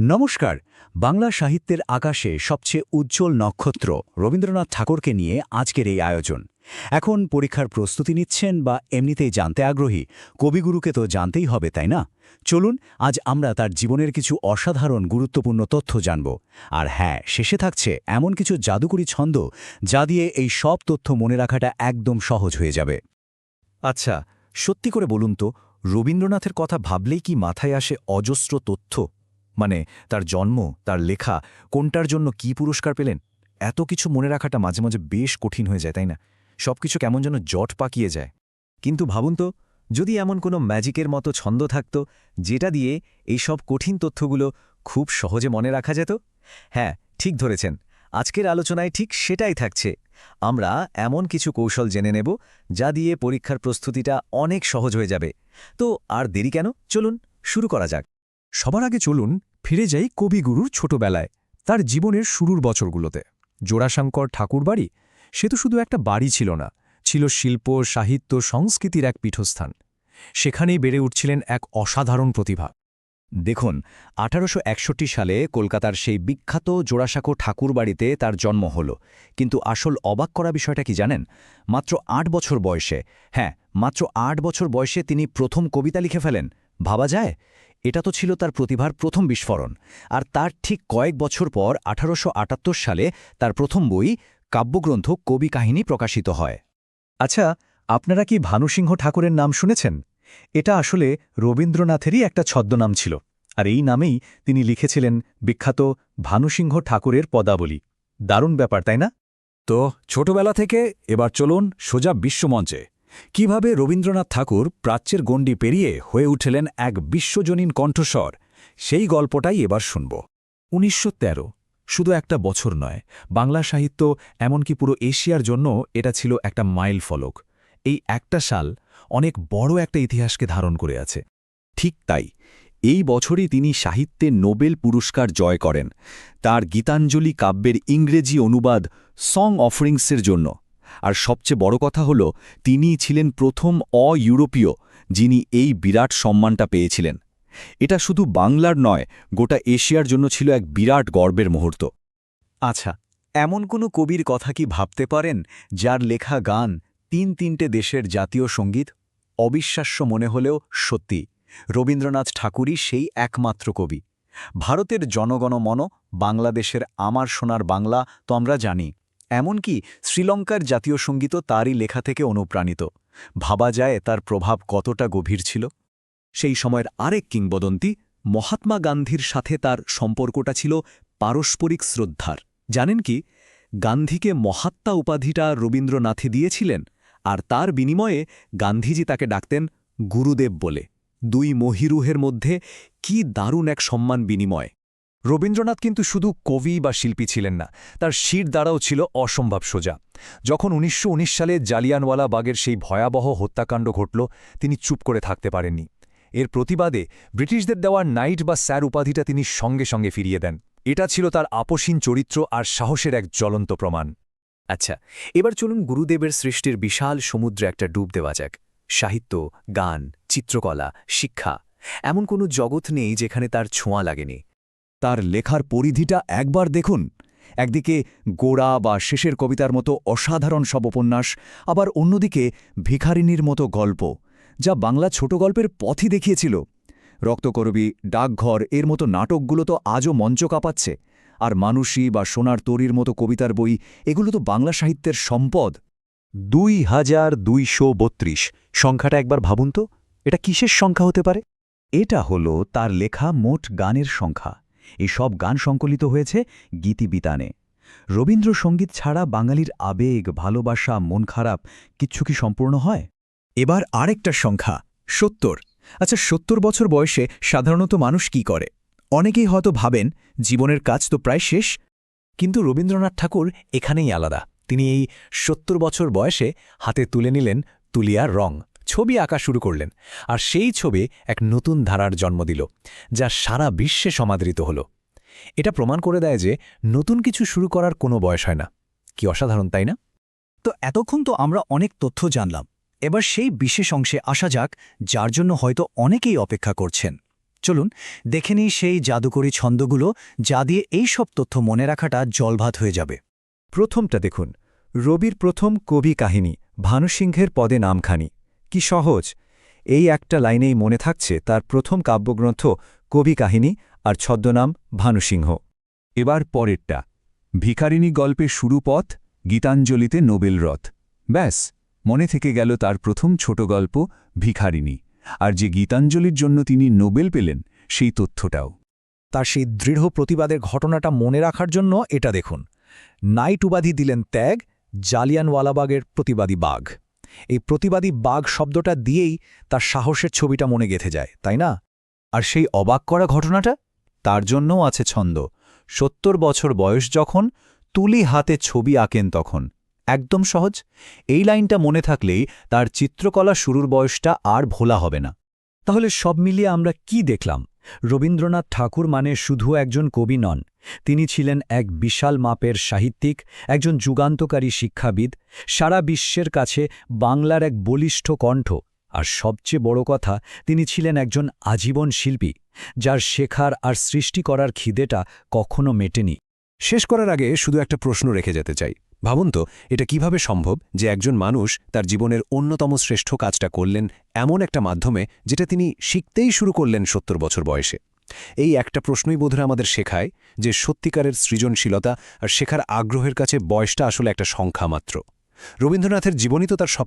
নমস্কার। বাংলা সাহিত্যের আকাশে সবচেয়ে উজ্জ্বল নক্ষত্র রবীন্দ্রনাথ ঠাকুরকে নিয়ে আজকের এই আয়োজন। এখন পরীক্ষার প্রস্তুতি নিচ্ছেন বা এমনিতেই জানতে আগ্রহী, কবিগুরুকে তো জানতেই হবে, তাই না? চলুন আজ আমরা তার জীবনের কিছু অসাধারণ গুরুত্বপূর্ণ তথ্য জানব। আর হ্যাঁ, শেষে থাকছে এমন কিছু জাদুকরী ছন্দ যা দিয়ে এই সব তথ্য মনে রাখাটা একদম সহজ হয়ে যাবে। আচ্ছা, সত্যি করে বলুন তো, রবীন্দ্রনাথের কথা ভাবলেই কি মাথায় আসে অজস্র তথ্য? মানে তার জন্ম, তার লেখা, কোনটার জন্য কি পুরস্কার পেলেন, এত কিছু মনে রাখাটা মাঝে মাঝে বেশ কঠিন হয়ে যায়, তাই না? সবকিছু কেমন যেন জট পাকিয়ে যায়। কিন্তু ভাবুন তো, যদি এমন কোনো ম্যাজিকের মতো ছন্দ থাকত যেটা দিয়ে এই সব কঠিন তথ্যগুলো খুব সহজে মনে রাখা যেত। হ্যাঁ, ঠিক ধরেছেন, আজকের আলোচনায় ঠিক সেটাই থাকছে। আমরা এমন কিছু কৌশল জেনে নেব যা দিয়ে পরীক্ষার প্রস্তুতিটা অনেক সহজ হয়ে যাবে। তো আর দেরি কেন, চলুন শুরু করা যাক। সবার আগে চলুন ফিরে যাই কবিগুরুর ছোটবেলায়, তার জীবনের শুরুর বছরগুলোতে। জোড়াসাঙ্কর ঠাকুরবাড়ি, সে তো শুধু একটা বাড়ি ছিল না, ছিল শিল্প, সাহিত্য, সংস্কৃতির এক পীঠস্থান। সেখানেই বেড়ে উঠছিলেন এক অসাধারণ প্রতিভা। দেখুন, 1861 সালে কলকাতার সেই বিখ্যাত জোড়াসাঁকো ঠাকুরবাড়িতে তার জন্ম হল। কিন্তু আসল অবাক করা বিষয়টা কি জানেন? মাত্র ৮ বছর বয়সে, হ্যাঁ, মাত্র ৮ বছর বয়সে তিনি প্রথম কবিতা লিখে ফেলেন। ভাবা যায়? এটা তো ছিল তার প্রতিভার প্রথম বিস্ফোরণ। আর তার ঠিক কয়েক বছর পর 1878 সালে তার প্রথম বই, কাব্যগ্রন্থ কবি কাহিনী প্রকাশিত হয়। আচ্ছা, আপনারা কি ভানুসিংহ ঠাকুরের নাম শুনেছেন? এটা আসলে রবীন্দ্রনাথেরই একটা ছদ্মনাম ছিল, আর এই নামেই তিনি লিখেছিলেন বিখ্যাত ভানুসিংহ ঠাকুরের পদাবলী। দারুণ ব্যাপার, তাই না? তো ছোটবেলা থেকে এবার চলুন সোজা বিশ্বমঞ্চে। কিভাবে রবীন্দ্রনাথ ঠাকুর প্রাচ্যের গণ্ডি পেরিয়ে হয়ে উঠলেন এক বিশ্বজনীন কণ্ঠস্বর, সেই গল্পটাই এবার শুনব। 1913, শুধু একটা বছর নয়, বাংলা সাহিত্য, এমনকি পুরো এশিয়ার জন্য এটা ছিল একটা মাইল ফলক। এই একটা সাল অনেক বড় একটা ইতিহাসকে ধারণ করে আছে। ঠিক তাই, এই বছরই তিনি সাহিত্যে নোবেল পুরস্কার জয় করেন তার গীতাঞ্জলি কাব্যের ইংরেজি অনুবাদ সং অফারিংসের জন্য। আর সবচেয়ে বড় কথা হল, তিনিই ছিলেন প্রথম অ-ইউরোপীয় যিনি এই বিরাট সম্মানটা পেয়েছিলেন। এটা শুধু বাংলার নয়, গোটা এশিয়ার জন্য ছিল এক বিরাট গর্বের মুহূর্ত। আচ্ছা, এমন কোনো কবির কথা কি ভাবতে পারেন যার লেখা গান তিনটে দেশের জাতীয় সঙ্গীত? অবিশ্বাস্য মনে হলেও সত্যি, রবীন্দ্রনাথ ঠাকুরই সেই একমাত্র কবি। ভারতের জনগণমন, বাংলাদেশের আমার সোনার বাংলা তো আমরা জানি, এমনকি শ্রীলঙ্কার জাতীয় সঙ্গীতও তারই লেখা থেকে অনুপ্রাণিত। ভাবা যায় তার প্রভাব কতটা গভীর ছিল। সেই সময়ের আরেক কিংবদন্তি, মহাত্মা গান্ধীর সাথে তার সম্পর্কটা ছিল পারস্পরিক শ্রদ্ধার। জানেন কি, গান্ধীকে মহাত্মা উপাধিটা রবীন্দ্রনাথই দিয়েছিলেন, আর তার বিনিময়ে গান্ধীজি তাকে ডাকতেন গুরুদেব বলে। দুই মহিরুহের মধ্যে কি দারুণ এক সম্মান বিনিময়! রবীন্দ্রনাথ কিন্তু শুধু কবি বা শিল্পী ছিলেন না, তার শির দ্বারাও ছিল অসম্ভব সোজা। যখন 1919 সালে জালিয়ানওয়ালা বাগের সেই ভয়াবহ হত্যাকাণ্ড ঘটল, তিনি চুপ করে থাকতে পারেননি। এর প্রতিবাদে ব্রিটিশদের দেওয়া নাইট বা স্যার উপাধিটা তিনি সঙ্গে সঙ্গে ফিরিয়ে দেন। এটা ছিল তার আপসীন চরিত্র আর সাহসের এক জ্বলন্ত প্রমাণ। আচ্ছা, এবার চলুন গুরুদেবের সৃষ্টির বিশাল সমুদ্রে একটা ডুব দেওয়া যাক। সাহিত্য, গান, চিত্রকলা, শিক্ষা, এমন কোনো জগৎ নেই যেখানে তার ছোঁয়া লাগেনি। তার লেখার পরিধিটা একবার দেখুন। একদিকে গোড়া বা শেষের কবিতার মতো অসাধারণ সব উপন্যাস, আবার অন্যদিকে ভিখারিনীর মতো গল্প, যা বাংলা ছোট গল্পের পথই দেখিয়েছিল। রক্তকরবী, ডাকঘর এর মতো নাটকগুলো তো আজও মঞ্চ কাঁপাচ্ছে। আর মানুষী বা সোনার তরীর মতো কবিতার বই, এগুলো তো বাংলা সাহিত্যের সম্পদ। 2232, সংখ্যাটা একবার ভাবুন তো, এটা কিসের সংখ্যা হতে পারে? এটা হলো তার লেখা মোট গানের সংখ্যা। এই সব গান সংকলিত হয়েছে গীতিবিতানে। রবীন্দ্রসঙ্গীত ছাড়া বাঙালির আবেগ, ভালোবাসা, মন খারাপ কিচ্ছু কি সম্পূর্ণ হয়? এবার আরেকটা সংখ্যা, 70। আচ্ছা, 70 বছর বয়সে সাধারণত মানুষ কি করে? অনেকেই হয়তো ভাবেন জীবনের কাজ তো প্রায় শেষ। কিন্তু রবীন্দ্রনাথ ঠাকুর এখানেই আলাদা। তিনি এই 70 বছর বয়সে হাতে তুলে নিলেন তুলিয়ার রং, ছবি আঁকা শুরু করলেন। আর সেই ছবি এক নতুন ধারার জন্ম দিল, যা সারা বিশ্বে সমাদৃত হল। এটা প্রমাণ করে দেয় যে নতুন কিছু শুরু করার কোনো বয়স হয় না। কি অসাধারণ, তাই না? তো এতক্ষণ তো আমরা অনেক তথ্য জানলাম। এবার সেই বিশেষ অংশে আসা যাক, যার জন্য হয়তো অনেকেই অপেক্ষা করছেন। চলুন দেখে নিই সেই জাদুকরী ছন্দগুলো যা দিয়ে এই সব তথ্য মনে রাখাটা জলভাত হয়ে যাবে। প্রথমটা দেখুন, রবির প্রথম কবি কাহিনী ভানুসিংহের পদে নামখানি। কি সহজ! এই একটা লাইনেই মনে থাকছে তার প্রথম কাব্যগ্রন্থ কবি কাহিনী আর ছদ্মনাম ভানুসিংহ। এবার পরেরটা, ভিখারিণী গল্পে শুরু পথ, গীতাঞ্জলিতে নোবেল রথ। ব্যাস, মনে থেকে গেল তার প্রথম ছোট গল্প ভিখারিণী, আর যে গীতাঞ্জলির জন্য তিনি নোবেল পেলেন সেই তথ্যটাও। তার সেই দৃঢ় প্রতিবাদের ঘটনাটা মনে রাখার জন্য এটা দেখুন, নাইট উপাধি দিলেন ত্যাগ, জালিয়ানওয়ালাবাগের প্রতিবাদী বাঘ। এই প্রতিবাদী বাঘ শব্দটা দিয়েই তার সাহসের ছবিটা মনে গেঁথে যায়, তাই না? আর সেই অবাক করা ঘটনাটা, তার জন্যও আছে ছন্দ। ৭০ বছর বয়স যখন, তুলি হাতে ছবি আঁকেন তখন। একদম সহজ। এই লাইনটা মনে থাকলেই তার চিত্রকলা শুরুর বয়সটা আর ভোলা হবে না। তাহলে সব মিলিয়ে আমরা কি দেখলাম? রবীন্দ্রনাথ ঠাকুর মানে শুধু একজন কবি নন, তিনি ছিলেন এক বিশাল মাপের সাহিত্যিক, একজন যুগান্তকারী শিক্ষাবিদ, সারা বিশ্বের কাছে বাংলার এক বলিষ্ঠ কণ্ঠ, আর সবচেয়ে বড় কথা, তিনি ছিলেন একজন আজীবন শিল্পী, যার শেখার আর সৃষ্টি করার খিদেটা কখনো মেটেনি। শেষ করার আগে শুধু একটা প্রশ্ন রেখে যেতে চাই। ভাবুন তো, এটা কিভাবে সম্ভব যে একজন মানুষ তার জীবনের অন্যতম শ্রেষ্ঠ কাজটা করলেন এমন একটা মাধ্যমে যেটা তিনি শিখতেই শুরু করলেন ৭০ বছর বয়সে? এই একটা প্রশ্নই বোধহয় আমাদের শেখায় যে সত্যিকারের সৃজনশীলতা আর শেখার আগ্রহের কাছে বয়সটা আসলে একটা সংখ্যা মাত্র। রবীন্দ্রনাথের জীবনই তো তার সব